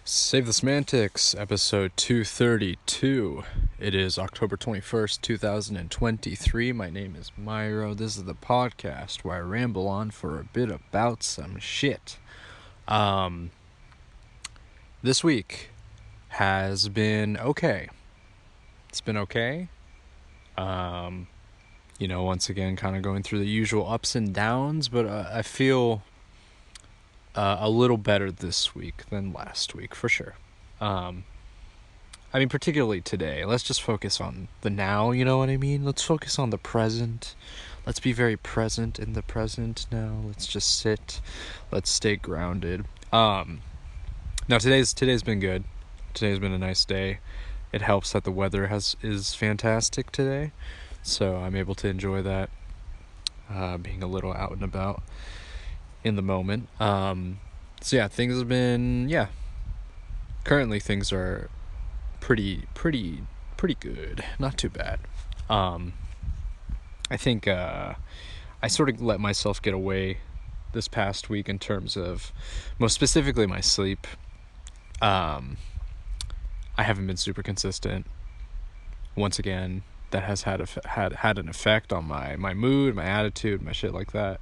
Save the Semantics, episode 232. It is October 21st, 2023. My name is Mairo. This is the podcast where I ramble on for a bit about some shit. This week has been okay. It's been okay. Once again, kind of going through the usual ups and downs, but I feel a little better this week than last week, for sure. Particularly today. Let's just focus on the now, you know what I mean? Let's focus on the present. Let's be very present in the present now. Let's just sit. Let's stay grounded. Now today's been good. Today's been a nice day. It helps that the weather is fantastic today, so I'm able to enjoy that. Being a little out and about in the moment. Things have been currently things are pretty good. Not too bad. I think I sort of let myself get away this past week in terms of, most specifically, my sleep. I haven't been super consistent. Once again, that has had an effect on my mood, my attitude, my shit like that.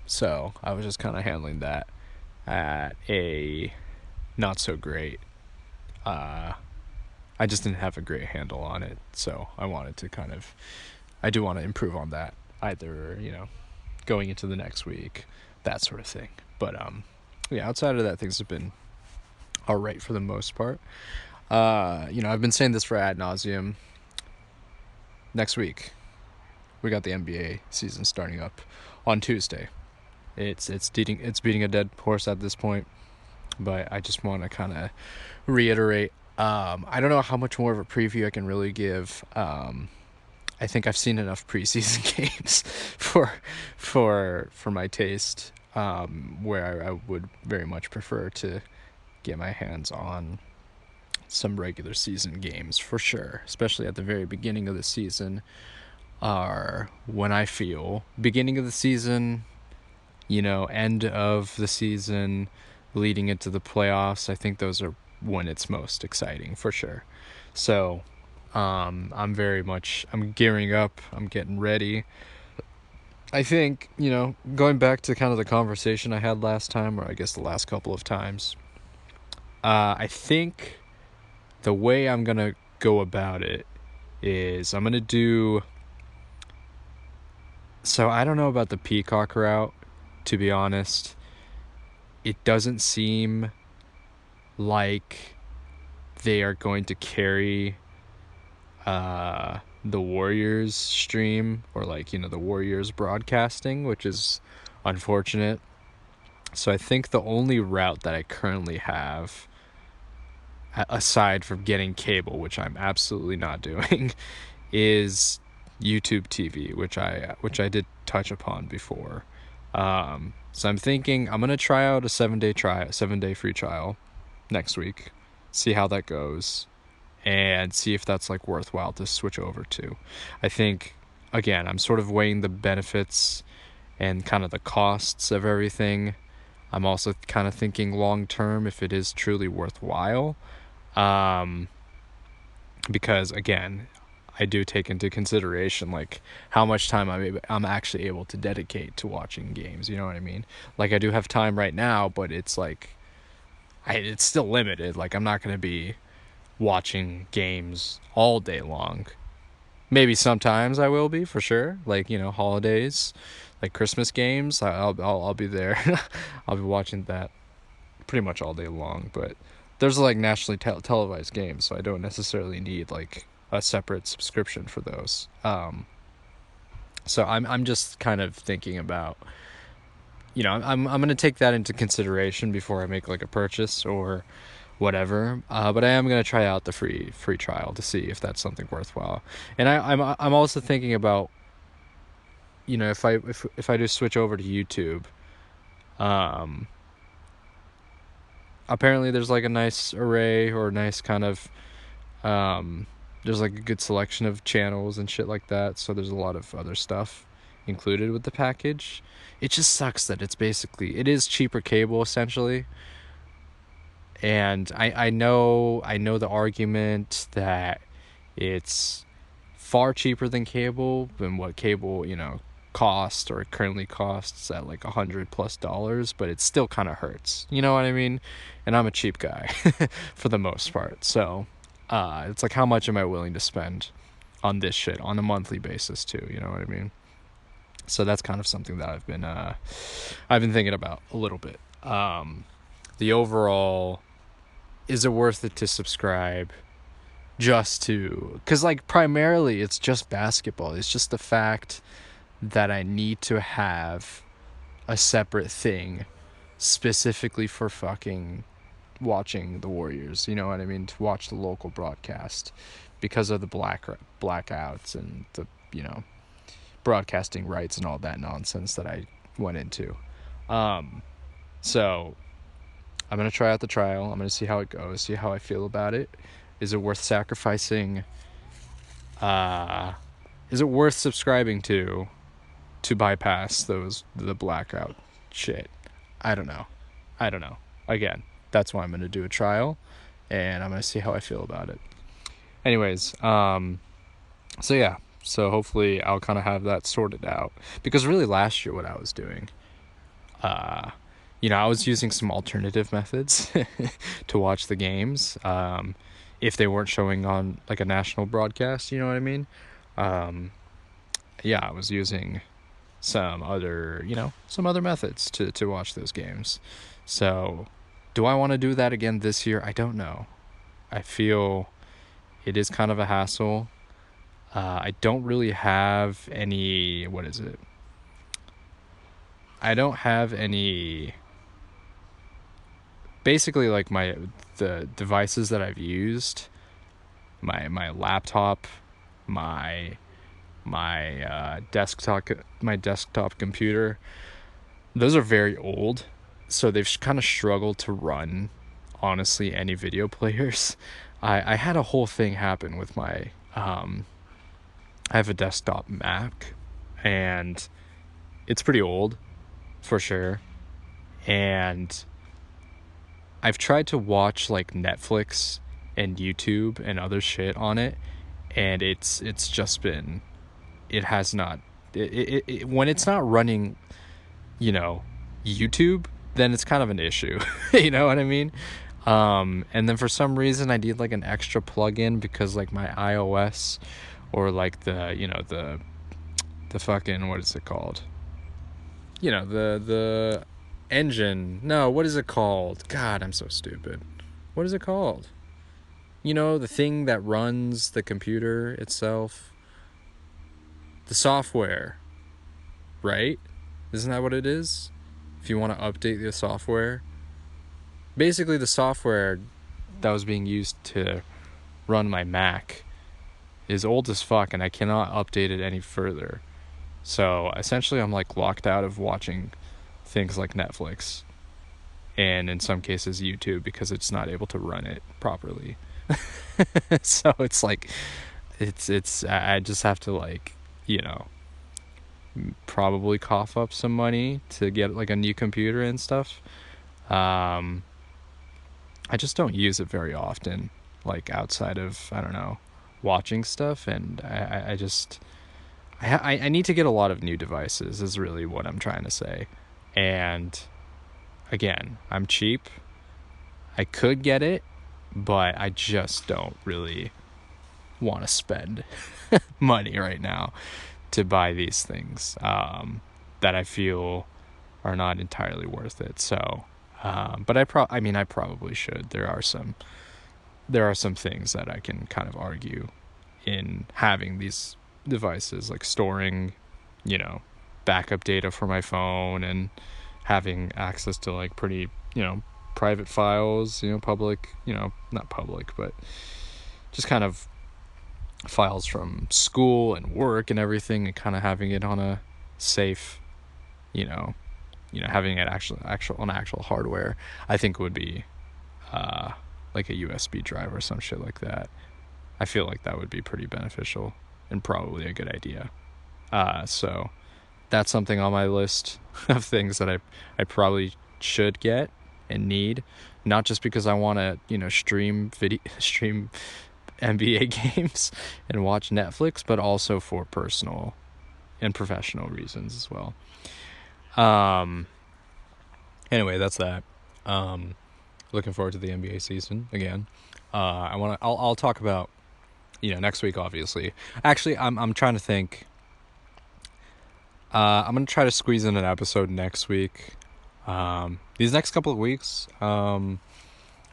So I was just kind of handling that at a not so great. I just didn't have a great handle on it, so I wanted to I do want to improve on that, either, going into the next week, that sort of thing. But outside of that, things have been all right for the most part. I've been saying this for ad nauseum. Next week, we got the NBA season starting up on Tuesday. It's beating a dead horse at this point, but I just want to kind of reiterate. I don't know how much more of a preview I can really give. I think I've seen enough preseason games for my taste, where I would very much prefer to get my hands on some regular season games, for sure, especially at the very beginning of the season, are when I feel beginning of the season, end of the season, leading into the playoffs. I think those are when it's most exciting, for sure. So I'm gearing up, I'm getting ready. I think, going back to kind of the conversation I had last time, or I guess the last couple of times, I think the way I'm going to go about it is I'm going to do... So I don't know about the Peacock route, to be honest. It doesn't seem like they are going to carry the Warriors stream, or the Warriors broadcasting, which is unfortunate. So I think the only route that I currently have, aside from getting cable, which I'm absolutely not doing, is YouTube TV, which I did touch upon before. So I'm thinking I'm gonna try out a 7-day free trial next week, see how that goes, and see if that's worthwhile to switch over to. I think, again, I'm sort of weighing the benefits and kind of the costs of everything. I'm also kind of thinking long term if it is truly worthwhile, because, again, I do take into consideration how much time I'm actually able to dedicate to watching games. You know what I mean? I do have time right now, but it's it's still limited. I'm not going to be watching games all day long. Maybe sometimes I will be, for sure. Holidays, Christmas games. I'll be there. I'll be watching that pretty much all day long. But there's nationally televised games, so I don't necessarily need a separate subscription for those. So I'm just kind of thinking about, I'm gonna take that into consideration before I make a purchase or whatever. But I am gonna try out the free trial to see if that's something worthwhile. And I'm also thinking about, if I do switch over to YouTube, apparently there's a nice array, or a nice kind of there's a good selection of channels and shit like that, so there's a lot of other stuff included with the package. It just sucks that it is cheaper cable, essentially, And I know the argument that it's far cheaper than cable, than what cable, cost or currently costs at like $100+, but it still kind of hurts. You know what I mean? And I'm a cheap guy for the most part. So it's like, how much am I willing to spend on this shit on a monthly basis too? You know what I mean? So that's kind of something that I've been thinking about a little bit. The overall, is it worth it to subscribe just to, because like primarily it's just basketball. It's just the fact that I need to have a separate thing specifically for fucking watching the Warriors. You know what I mean? To watch the local broadcast because of the blackouts and the broadcasting rights and all that nonsense that I went into. So I'm gonna try out the trial. I'm gonna see how it goes. See how I feel about it. Is it worth sacrificing? Is it worth subscribing to bypass the blackout shit? I don't know. Again, that's why I'm gonna do a trial, and I'm gonna see how I feel about it. Anyways, so yeah, so hopefully I'll kind of have that sorted out, because really last year what I was doing, I was using some alternative methods to watch the games, if they weren't showing on like a national broadcast. You know what I mean? Yeah, I was using some other methods to watch those games. So do I want to do that again this year? I don't know. I feel it is kind of a hassle. I don't really have any, what is it? I don't have any, basically like the devices that I've used, my laptop, my desktop computer, those are very old, so they've kind of struggled to run, honestly, any video players. I had a whole thing happen with my I have a desktop Mac, and it's pretty old for sure, and I've tried to watch like Netflix and YouTube and other shit on it, and it's just been, it has not, when it's not running, YouTube, then it's kind of an issue. You know what I mean? And then for some reason I need like an extra plug-in, because like my iOS, or like the fucking, what is it called? The engine. No, what is it called? God, I'm so stupid. What is it called? The thing that runs the computer itself. The software. Right? Isn't that what it is? If you want to update the software. Basically, the software that was being used to run my Mac is old as fuck, and I cannot update it any further. So essentially I'm like locked out of watching things like Netflix, and in some cases YouTube, because it's not able to run it properly. So it's like, it's I just have to like, probably cough up some money to get like a new computer and stuff. I just don't use it very often, like outside of, I don't know, watching stuff. And I need to get a lot of new devices, is really what I'm trying to say. And again, I'm cheap. I could get it, but I just don't really want to spend money right now to buy these things, that I feel are not entirely worth it. So, but I probably should. There are some things that I can kind of argue in having these devices, like storing, backup data for my phone, and having access to like pretty, private files, public, not public, but just kind of files from school and work and everything, and kind of having it on a safe, having it actual hardware, I think would be like a USB drive or some shit like that. I feel like that would be pretty beneficial and probably a good idea. So that's something on my list of things that I probably should get and need. not just because I want to, stream NBA games and watch Netflix, but also for personal and professional reasons as well. Anyway, that's that. Looking forward to the NBA season again. I'll talk about, next week, obviously. Actually, I'm trying to think. I'm gonna try to squeeze in an episode next week. These next couple of weeks, I'm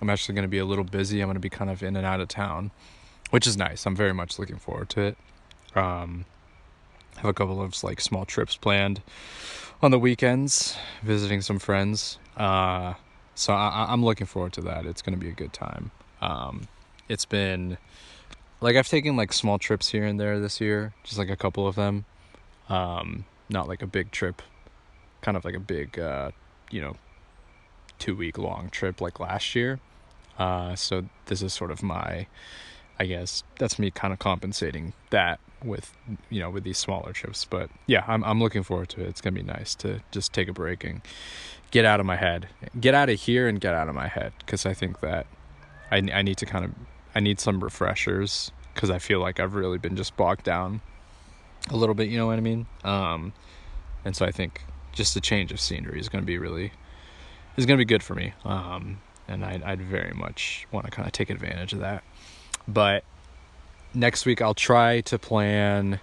actually gonna be a little busy. I'm gonna be kind of in and out of town, which is nice. I'm very much looking forward to it. Have a couple of like small trips planned on the weekends, visiting some friends. So I'm looking forward to that. It's gonna be a good time. It's been like I've taken like small trips here and there this year, just like a couple of them. Not like a big trip, kind of like a big, 2-week long trip like last year. So this is sort of I guess that's me kind of compensating that with, with these smaller trips. But yeah, I'm looking forward to it. It's gonna be nice to just take a break and get out of my head, get out of here and get out of my head. Cause I think that I need to I need some refreshers, cause I feel like I've really been just bogged down a little bit, you know what I mean? And so I think just a change of scenery is going to be good for me. And I'd very much want to kind of take advantage of that. But next week I'll try to plan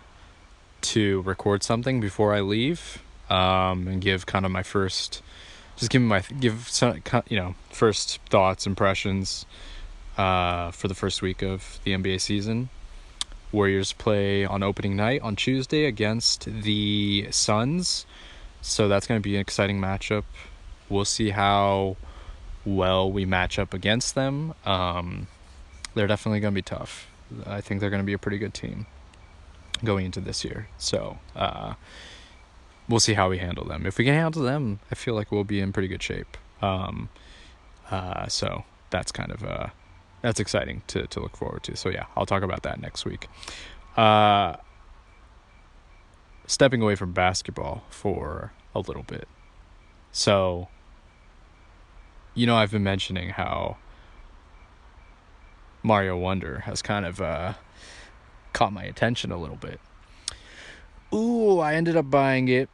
to record something before I leave, and give kind of my first, just give some, first thoughts, impressions, for the first week of the NBA season. Warriors play on opening night on Tuesday against the Suns, so that's going to be an exciting matchup. We'll see how well we match up against them. They're definitely going to be tough. I think they're going to be a pretty good team going into this year. So we'll see how we handle them. If we can handle them, I feel like we'll be in pretty good shape. So that's kind of that's exciting to look forward to. So yeah, I'll talk about that next week. Stepping away from basketball for a little bit. So, I've been mentioning how Mairo Wonder has kind of caught my attention a little bit. Ooh, I ended up buying it.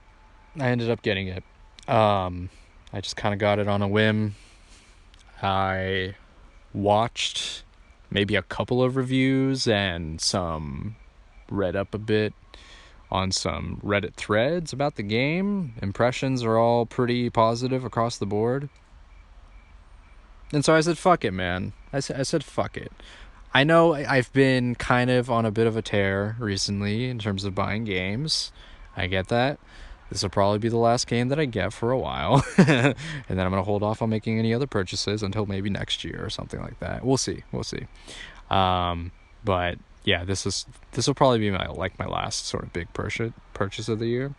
I ended up getting it. I just kind of got it on a whim. I watched maybe a couple of reviews and read up a bit on some Reddit threads about the game. Impressions are all pretty positive across the board. And so I said, fuck it, man. I said, fuck it. I know I've been kind of on a bit of a tear recently in terms of buying games. I get that. This will probably be the last game that I get for a while. And then I'm going to hold off on making any other purchases until maybe next year or something like that. We'll see. But yeah, this will probably be my last sort of big purchase of the year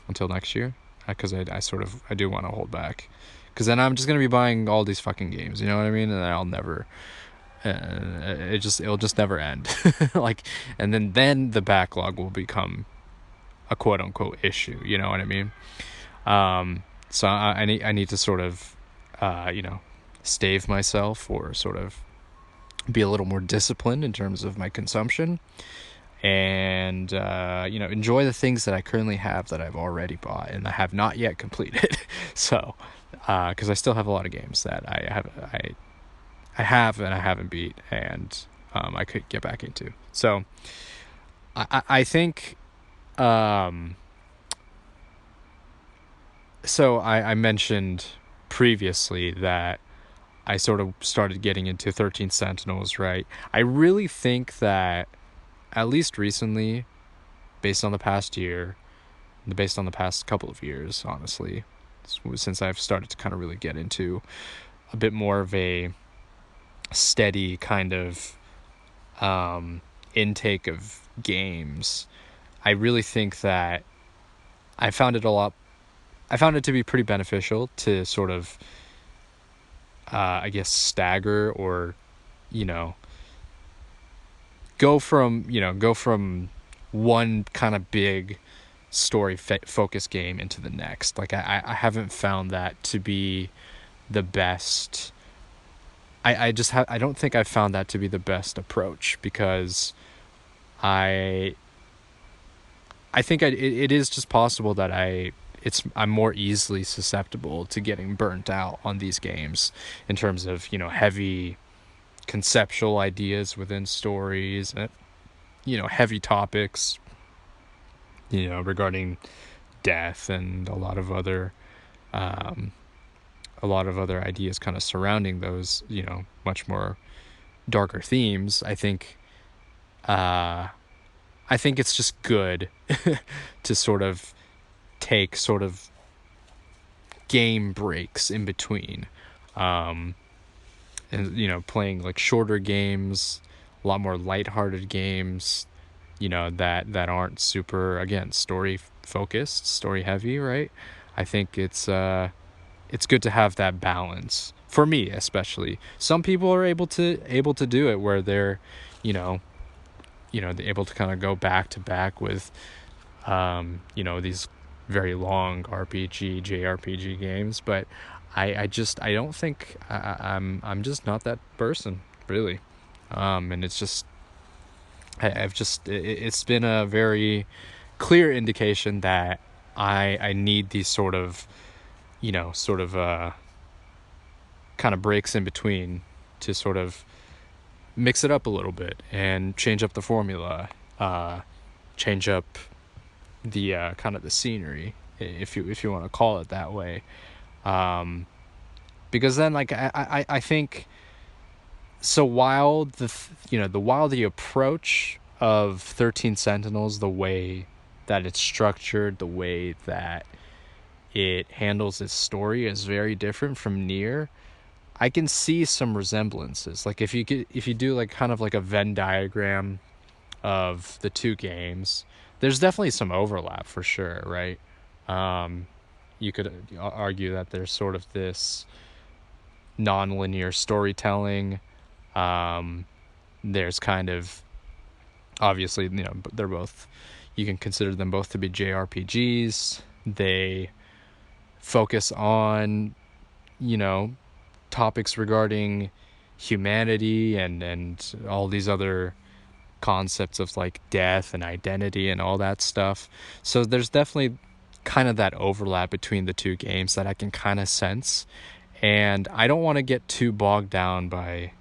until next year. Because I do want to hold back. Because then I'm just going to be buying all these fucking games. You know what I mean? And I'll never... it'll just never end. And then the backlog will become a quote unquote issue, you know what I mean? So I need to sort of stave myself, or sort of be a little more disciplined in terms of my consumption, and enjoy the things that I currently have that I've already bought and I have not yet completed. So because I still have a lot of games that I have and I haven't beat, and I could get back into. So I think so I mentioned previously that I sort of started getting into 13 Sentinels, right? I really think that, at least recently, based on the past year, based on the past couple of years, honestly, since I've started to kind of really get into a bit more of a steady kind of intake of games, I really think that I found it to be pretty beneficial to sort of I guess stagger, or go from one kind of big story focused game into the next. Like I haven't found that to be the best I don't think I've found that to be the best approach, because I I think it is just possible that I'm more easily susceptible to getting burnt out on these games, in terms of, heavy conceptual ideas within stories, and, heavy topics, regarding death and um, a lot of other ideas kind of surrounding those, much more darker themes. Uh, I think it's just good to sort of take sort of game breaks in between, um, and playing like shorter games, a lot more lighthearted games, that aren't super, again, story focused, story heavy, right? I think it's good to have that balance, for me especially. Some people are able to do it where they're, you know they're able to kind of go back to back with, these very long RPG JRPG games. But I don't think I'm just not that person, really. And it's just, I've just it's been a very clear indication that I need these sort of, kind of breaks in between, to sort of mix it up a little bit and change up the formula, change up the, kind of the scenery, if you want to call it that way. um because then, like, I think, so while the approach of 13 Sentinels, the way that it's structured, the way that it handles its story, is very different from Nier. I can see some resemblances. Like, if you do like kind of like a Venn diagram of the two games, there's definitely some overlap for sure, right? Um, you could argue that there's sort of this non-linear storytelling. Um, there's kind of, obviously, they're both, you can consider them both to be JRPGs. They focus on, you know, topics regarding humanity, and all these other concepts of like death and identity and all that stuff. So there's definitely kind of that overlap between the two games that I can kind of sense. And I don't want to get too bogged down by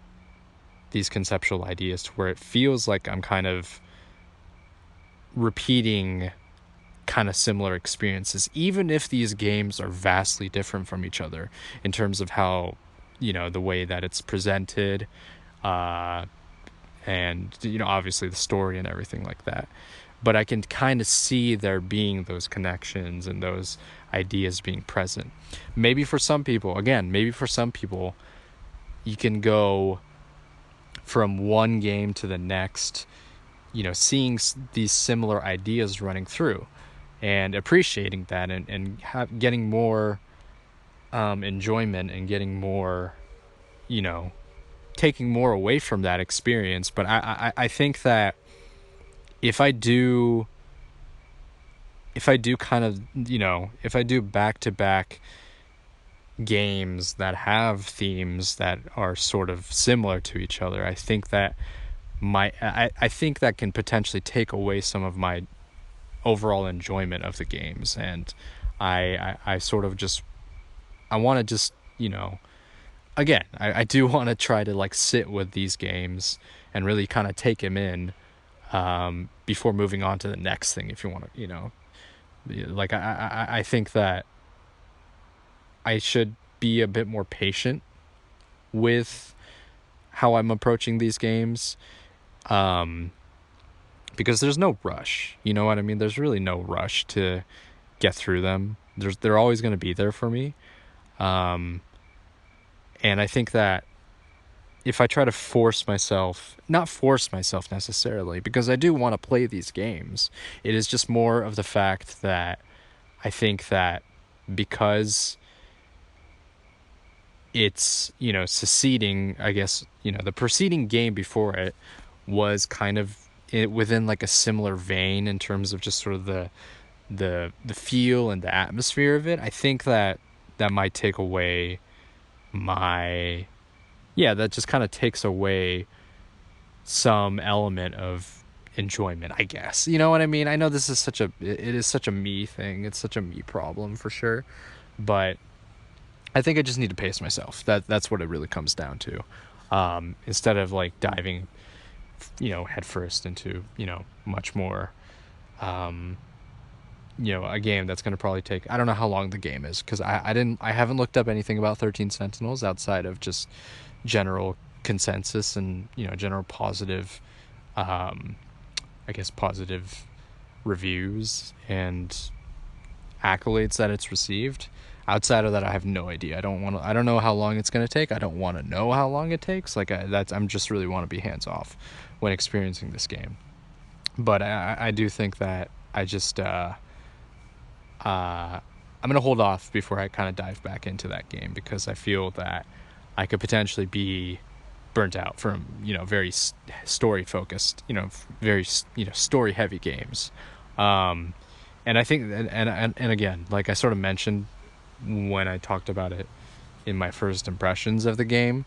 these conceptual ideas to where it feels like I'm kind of repeating kind of similar experiences, even if these games are vastly different from each other in terms of how, the way that it's presented, uh, and, obviously the story and everything like that. But I can kind of see there being those connections and those ideas being present. Maybe for some people, you can go from one game to the next, seeing these similar ideas running through and appreciating that, and getting more, enjoyment, and getting more, you know, taking more away from that experience. But I think that if I do kind of, if I do back to back games that have themes that are sort of similar to each other, I think that I think that can potentially take away some of my overall enjoyment of the games. And I sort of just, I want to just, again, I do want to try to like sit with these games and really kind of take them in, before moving on to the next thing. If you want to, like, I think that I should be a bit more patient with how I'm approaching these games, because there's no rush. You know what I mean? There's really no rush to get through them. They're always going to be there for me. And I think that if I try to not force myself necessarily, because I do want to play these games, it is just more of the fact that I think that because it's, succeeding, I guess, the preceding game before it was kind of within like a similar vein in terms of just sort of the feel and the atmosphere of it. I think that that might take away my yeah, that just kind of takes away some element of enjoyment, I guess. You know what I mean? I know this is it is such a me thing. It's such a me problem for sure. But I think I just need to pace myself. That's what it really comes down to. Instead of like diving, headfirst into, much more, a game that's going to probably take, I don't know how long the game is, because I haven't looked up anything about 13 Sentinels outside of just general consensus and, general positive, I guess, positive reviews and accolades that it's received. Outside of that, I have no idea. I don't know how long it's going to take. I don't want to know how long it takes. I'm just really want to be hands off when experiencing this game. But I do think that I'm gonna hold off before I kind of dive back into that game, because I feel that I could potentially be burnt out from very story focused, very story heavy games. Um, and I think and again, like I sort of mentioned when I talked about it in my first impressions of the game,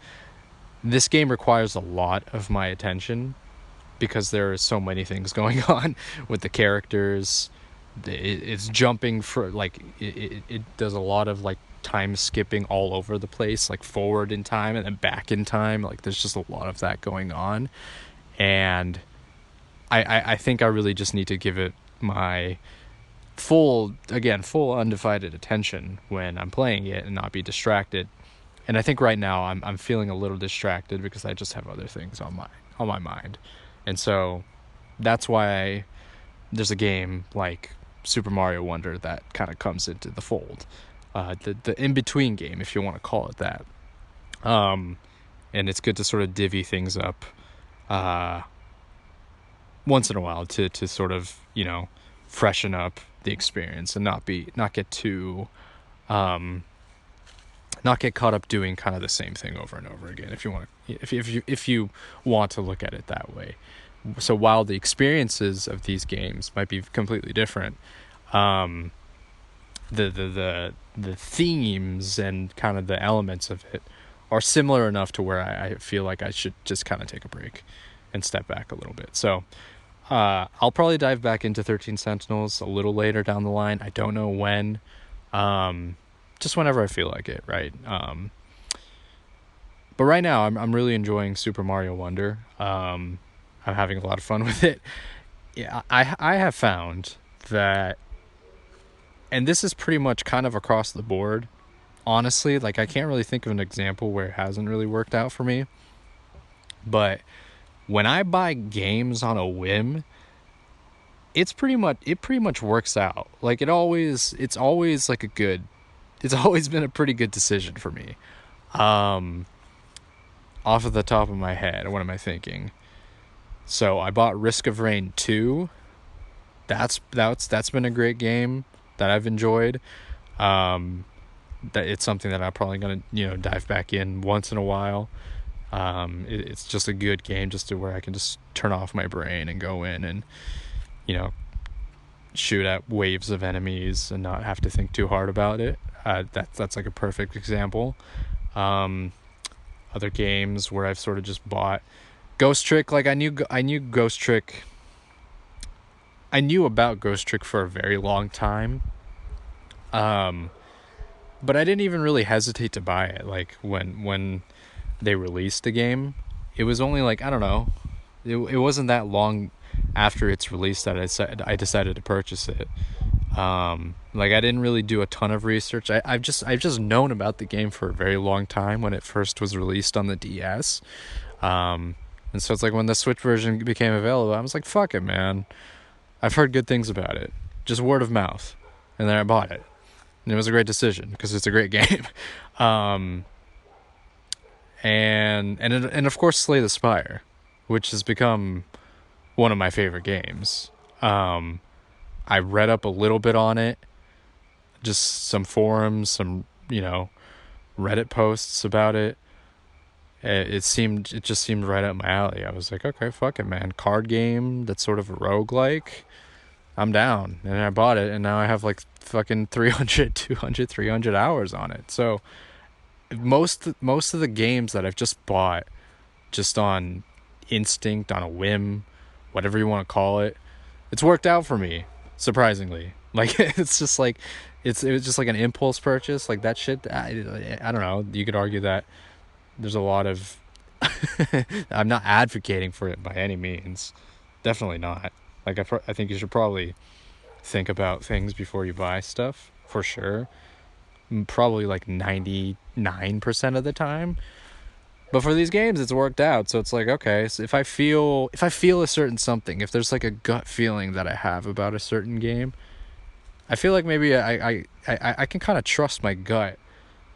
this game requires a lot of my attention because there are so many things going on with the characters. It's jumping for like it does a lot of like time skipping all over the place, like forward in time and then back in time. Like there's just a lot of that going on, and I think I really just need to give it my full undivided attention when I'm playing it and not be distracted. And I think right now I'm feeling a little distracted because I just have other things on my mind. And so that's why there's a game like Super Mario Wonder that kind of comes into the fold. The in-between game, if you want to call it that. And it's good to sort of divvy things up once in a while to sort of, freshen up the experience and not get too not get caught up doing kind of the same thing over and over again, if you want to look at it that way. So while the experiences of these games might be completely different, the themes and kind of the elements of it are similar enough to where I feel like I should just kind of take a break and step back a little bit. So I'll probably dive back into 13 Sentinels a little later down the line. I don't know when. Just whenever I feel like it, right? But right now, I'm really enjoying Super Mario Wonder. I'm having a lot of fun with it. Yeah, I have found that, and this is pretty much kind of across the board, honestly. Like I can't really think of an example where it hasn't really worked out for me. But when I buy games on a whim, it pretty much works out. Like it's always it's always been a pretty good decision for me. Off of the top of my head, what am I thinking? So I bought Risk of Rain 2. That's been a great game that I've enjoyed. That it's something that I'm probably gonna dive back in once in a while. It's just a good game just to where I can just turn off my brain and go in and shoot at waves of enemies and not have to think too hard about it. That's like a perfect example. Other games where I've sort of just bought Ghost Trick. Like I knew Ghost Trick. I knew about Ghost Trick for a very long time. But I didn't even really hesitate to buy it. Like when they released the game, it was only like, I don't know, it wasn't that long after its release that I decided to purchase it. Like I didn't really do a ton of research. I've just known about the game for a very long time when it first was released on the DS. And so it's like when the Switch version became available, I was like, fuck it, man. I've heard good things about it. Just word of mouth. And then I bought it. And it was a great decision because it's a great game. And of course Slay the Spire, which has become one of my favorite games. I read up a little bit on it, just some forums, some Reddit posts about it. It just seemed right up my alley. I was like, okay, fuck it, man. Card game that's sort of a roguelike. I'm down. And I bought it, and now I have like fucking 300, 200, 300 hours on it. So most of the games that I've just bought just on instinct, on a whim, whatever you want to call it, it's worked out for me, surprisingly. Like it's just like it was just like an impulse purchase, like that shit. I don't know. You could argue that there's a lot of I'm not advocating for it by any means. Definitely not. Like I think you should probably think about things before you buy stuff for sure. Probably like 99% of the time. But for these games, it's worked out. So it's like, okay, so if I feel a certain something, if there's like a gut feeling that I have about a certain game, I feel like maybe I can kind of trust my gut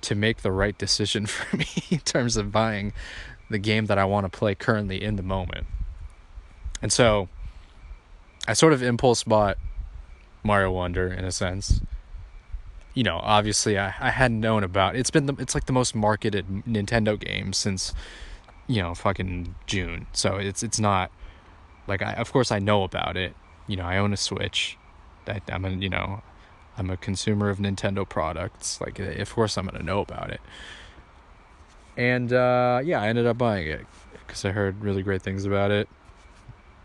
to make the right decision for me in terms of buying the game that I want to play currently in the moment. And so I sort of impulse bought Mario Wonder in a sense. Obviously I hadn't known about it's like the most marketed Nintendo game since fucking June. So it's not like of course I know about it. I own a Switch. I'm a consumer of Nintendo products. Like of course I'm gonna know about it. And yeah, I ended up buying it because I heard really great things about it.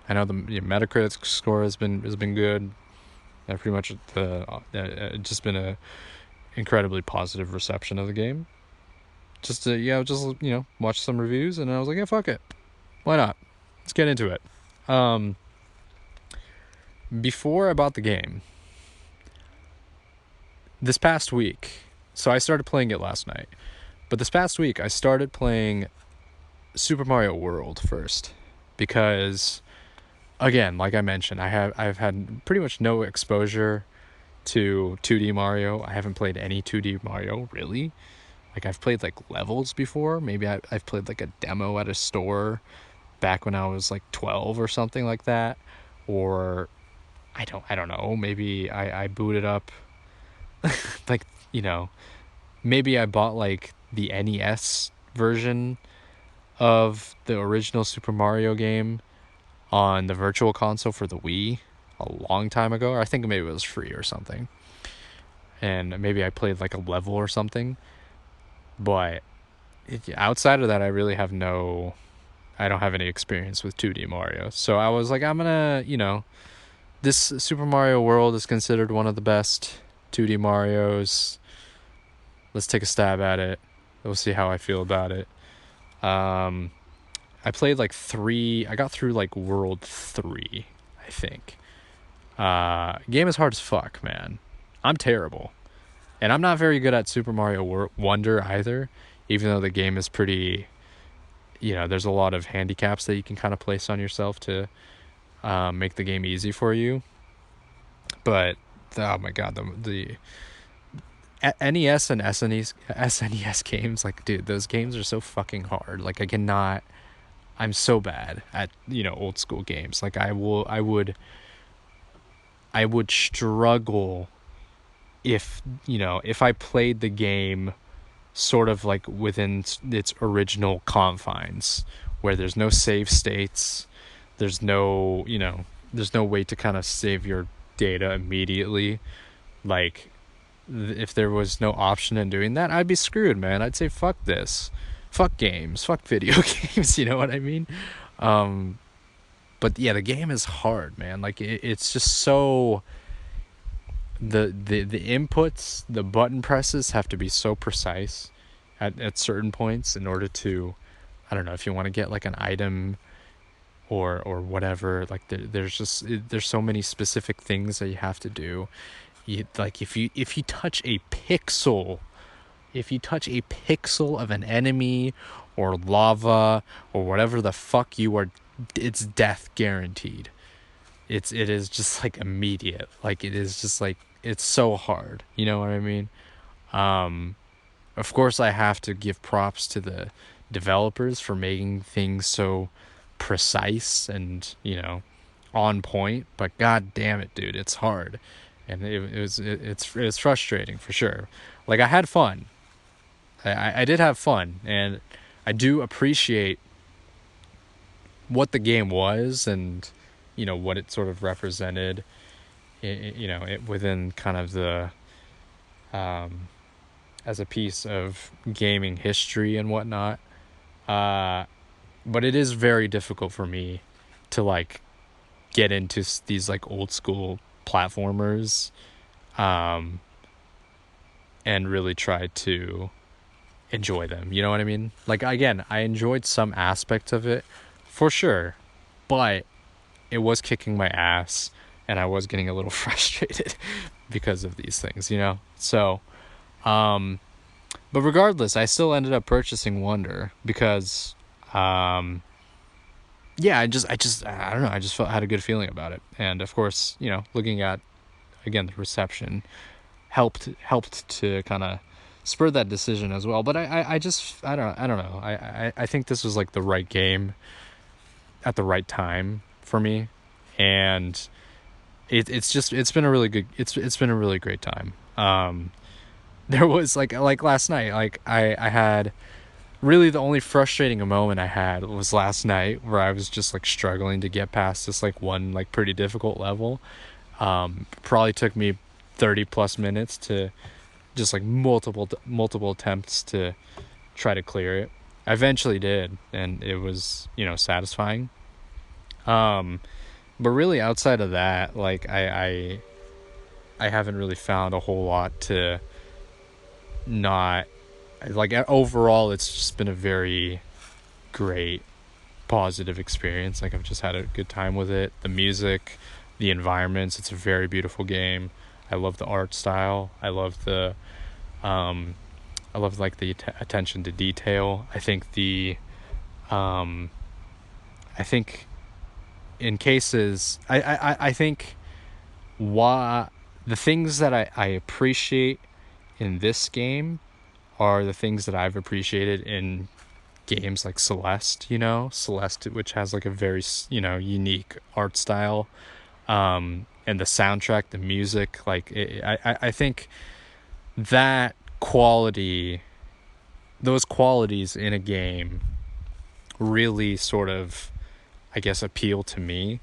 I know the Metacritic score has been good. Pretty much just been a incredibly positive reception of the game. Just watch some reviews, and I was like, yeah, fuck it, why not? Let's get into it. Um, Before I bought the game this past week, so I started playing it last night, but this past week I started playing Super Mario World first because, again, like I mentioned, I've had pretty much no exposure to 2D Mario. I haven't played any 2D Mario really. Like I've played like levels before. Maybe I've played like a demo at a store back when I was like 12 or something like that. Or I don't know. Maybe I booted up like, maybe I bought like the NES version of the original Super Mario game on the virtual console for the Wii a long time ago. Or I think maybe it was free or something. And maybe I played like a level or something. But outside of that, I don't have any experience with 2D Mario. So I was like, this Super Mario World is considered one of the best 2D Marios. Let's take a stab at it. We'll see how I feel about it. Um, I played like I got through like World 3, I think. Game is hard as fuck, man. I'm terrible. And I'm not very good at Super Mario Wonder either, even though the game is pretty, there's a lot of handicaps that you can kind of place on yourself to make the game easy for you. But, oh my god, the NES and SNES games, like, dude, those games are so fucking hard. Like, I'm so bad at, old school games. Like, I would struggle if I played the game sort of like within its original confines, where there's no save states, there's no there's no way to kind of save your data immediately. Like if there was no option in doing that, I'd be screwed, man. I'd say fuck this, fuck games, fuck video games. You know what I mean? um but yeah, the game is hard, man. Like it's just so the inputs, the button presses have to be so precise at certain points in order to, I don't know, if you want to get like an item or whatever, like there's so many specific things that you have to do. Like if you touch a pixel, of an enemy or lava or whatever the fuck you are, it's death guaranteed. It is just like immediate. Like it is just like, it's so hard. You know what I mean? Of course I have to give props to the developers for making things so precise and, on point, but god damn it, dude, it's hard. And it's frustrating for sure. Like I had fun. I did have fun, and I do appreciate what the game was and what it sort of represented, within kind of the as a piece of gaming history and whatnot. Uh, but it is very difficult for me to like get into these like old school platformers, um, and really try to enjoy them. You know what I mean? Like again, I enjoyed some aspect of it for sure, but it was kicking my ass and I was getting a little frustrated because of these things, you know? So, um, but regardless, I still ended up purchasing Wonder because, um, yeah, I don't know, I just had a good feeling about it. And of course, you know, looking at, again, the reception helped to kind of spur that decision as well. But I don't know. I think this was like the right game at the right time for me. And it's been a really good it's been a really great time. There was like last night, like I had really the only frustrating moment I had was last night where I was just like struggling to get past this like one like pretty difficult level. Probably took me 30 plus minutes to just like multiple attempts to try to clear it. I eventually did, and it was, you know, satisfying. Um, but really outside of that, like I haven't really found a whole lot to not like. Overall, it's just been a very great positive experience. Like I've just had a good time with it. The music, the environments, it's a very beautiful game. I love the art style. Um I love like the attention to detail. Um I think in cases I think why the things that I appreciate in this game are the things that I've appreciated in games like Celeste, you know, Celeste, which has like a very, you know, unique art style, and the soundtrack, the music, like I think that quality, those qualities in a game really sort of, I guess, appeal to me.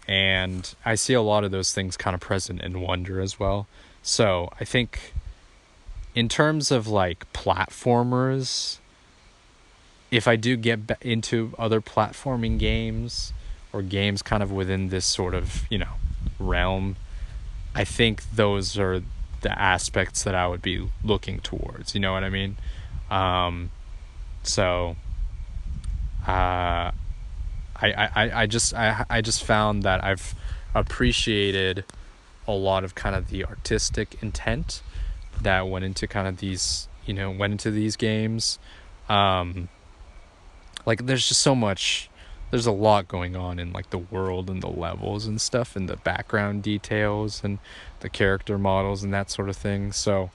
And I see a lot of those things kind of present in Wonder as well. So I think in terms of like platformers, if I do get into other platforming games or games kind of within this sort of, you know, realm, I think those are the aspects that I would be looking towards. You know what I mean? Um, so, uh, I just found that I've appreciated a lot of kind of the artistic intent that went into kind of these, you know, went into these games. Um, like there's just so much, there's a lot going on in like the world and the levels and stuff and the background details and the character models and that sort of thing. So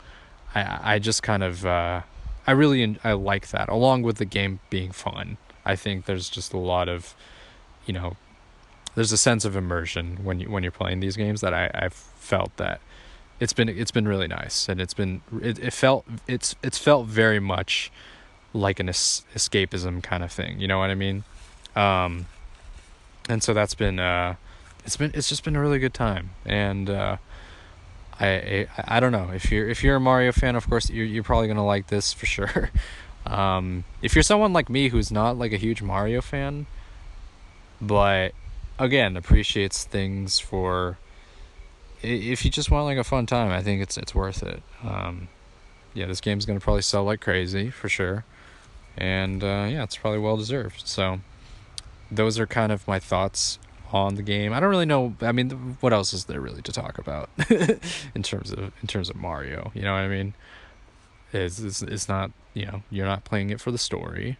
I just kind of I like that, along with the game being fun. I think there's just a lot of, you know, there's a sense of immersion when you're playing these games that I've felt that it's been really nice. And it's felt very much like an escapism kind of thing, you know what I mean? um and so that's been it's just been a really good time. And I don't know, if you're a Mario fan, of course you're probably gonna like this for sure. If you're someone like me who's not like a huge Mario fan, but again appreciates things for, if you just want like a fun time, I think it's worth it. Yeah, this game's gonna probably sell like crazy for sure. And yeah, it's probably well deserved. So those are kind of my thoughts on the game. I don't really know. I mean, what else is there really to talk about in terms of Mario? You know what I mean? It's not, you know, you're not playing it for the story,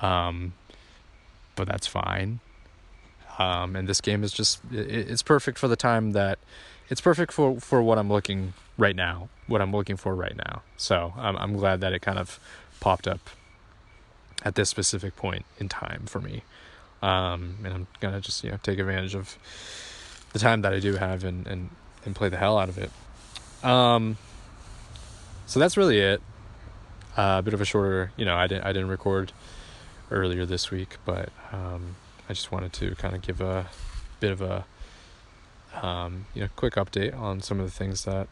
um, but that's fine. And this game is just it's perfect for the time that it's perfect for what I'm looking right now. What I'm looking for right now. So I'm glad that it kind of popped up at this specific point in time for me. And I'm gonna just, you know, take advantage of the time that I do have and play the hell out of it. So that's really it. A bit of a shorter, you know, I didn't record earlier this week, but I just wanted to kind of give a bit of a quick update on some of the things that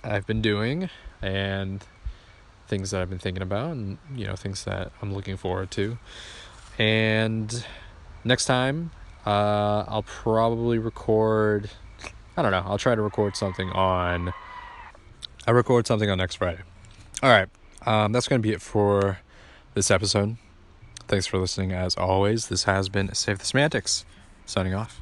I've been doing. And things that I've been thinking about, and things that I'm looking forward to. And next time, I'll probably record. I don't know. I'll try to record something on. I record something on next Friday. All right. That's going to be it for this episode. Thanks for listening. As always, this has been Save the Semantics. Signing off.